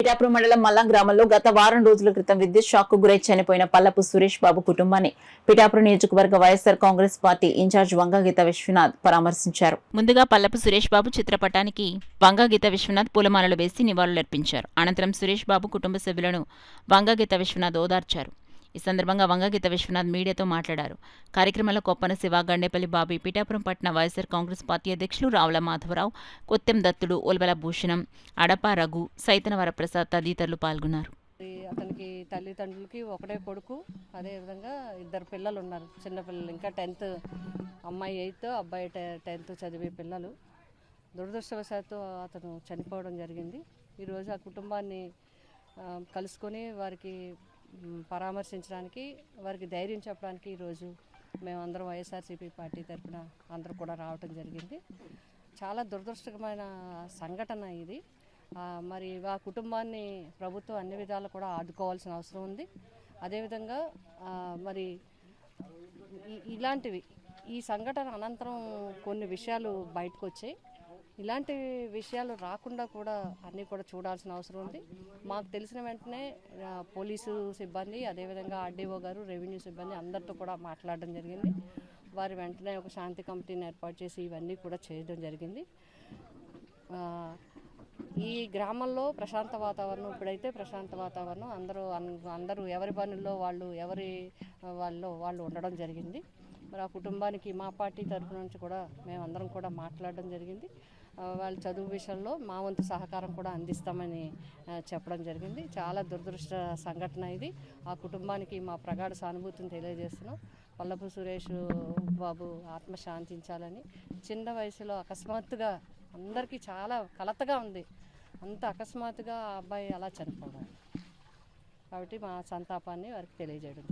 పిఠాపురం మండలం మల్లం గ్రామంలో గత వారం రోజుల క్రితం విద్యుత్ షాక్ కు గురై చనిపోయిన పల్లపు సురేష్ బాబు కుటుంబాన్ని పిఠాపురం నియోజకవర్గ వైఎస్సార్ కాంగ్రెస్ పార్టీ ఇన్ఛార్జ్ వంగగీత విశ్వనాథ్ పరామర్శించారు. ముందుగా పల్లపు సురేష్ బాబు చిత్రపటానికి వంగగీత విశ్వనాథ్ పూలమాలలు వేసి నివాళులర్పించారు. అనంతరం సురేష్ బాబు కుటుంబ సభ్యులను వంగగీత విశ్వనాథ్ ఓదార్చారు. ఈ సందర్భంగా వంగగీత విశ్వనాథ్ మీడియాతో మాట్లాడారు. కార్యక్రమంలో కొప్పన శివ, గండేపల్లి బాబీ, పిఠాపురం పట్టణ వైఎస్సార్ కాంగ్రెస్ పార్టీ అధ్యక్షులు రావుల మాధవరావు, కొత్తెం దత్తుడు, ఒల్వల భూషణం, అడప రఘు, సైతన వరప్రసాద్ తదితరులు పాల్గొన్నారు. అతనికి తల్లిదండ్రులకి ఒకటే కొడుకు, అదేవిధంగా ఇద్దరు పిల్లలు ఉన్నారు, చిన్నపిల్లలు. ఇంకా 10th అమ్మాయి 8th, అబ్బాయి 10th చదివే పిల్లలు. దురదృష్టవశాత్తు అతను చనిపోవడం జరిగింది. ఈరోజు ఆ కుటుంబాన్ని కలుసుకొని వారికి పరామర్శించడానికి, వారికి ధైర్యం చెప్పడానికి ఈరోజు మేమందరం వైఎస్ఆర్సీపీ పార్టీ తరఫున అందరూ కూడా రావటం జరిగింది. చాలా దురదృష్టకరమైన సంఘటన ఇది. మరి ఆ కుటుంబాన్ని ప్రభుత్వం అన్ని విధాలు కూడా ఆదుకోవాల్సిన అవసరం ఉంది. అదేవిధంగా మరి ఇలాంటివి ఈ సంఘటన అనంతరం కొన్ని విషయాలు బయటకు వచ్చాయి. ఇలాంటి విషయాలు రాకుండా కూడా అన్నీ కూడా చూడాల్సిన అవసరం ఉంది. మాకు తెలిసిన వెంటనే పోలీసు సిబ్బంది, అదేవిధంగా ఆర్డీఓ గారు, రెవెన్యూ సిబ్బంది అందరితో కూడా మాట్లాడడం జరిగింది. వారి వెంటనే ఒక శాంతి కమిటీని ఏర్పాటు చేసి ఇవన్నీ కూడా చేయడం జరిగింది. ఈ గ్రామంలో ప్రశాంత వాతావరణం, ఇప్పుడైతే ప్రశాంత వాతావరణం, అందరూ ఎవరి పనుల్లో వాళ్ళు ఉండడం జరిగింది. మరి ఆ కుటుంబానికి మా పార్టీ తరఫు నుంచి కూడా మేమందరం కూడా మాట్లాడడం జరిగింది. వాళ్ళ చదువు విషయంలో మా వంతు సహకారం కూడా అందిస్తామని చెప్పడం జరిగింది. చాలా దురదృష్ట సంఘటన ఇది. ఆ కుటుంబానికి మా ప్రగాఢ సానుభూతిని తెలియజేస్తున్నాం. పల్లపు సురేష్ బాబు ఆత్మ శాంతించాలని. చిన్న వయసులో అకస్మాత్తుగా అందరికీ చాలా కలతగా ఉంది. అంత అకస్మాత్తుగా ఆ అబ్బాయి అలా చనిపోవడం, కాబట్టి మా సంతాపాన్ని వారికి తెలియజేయడం.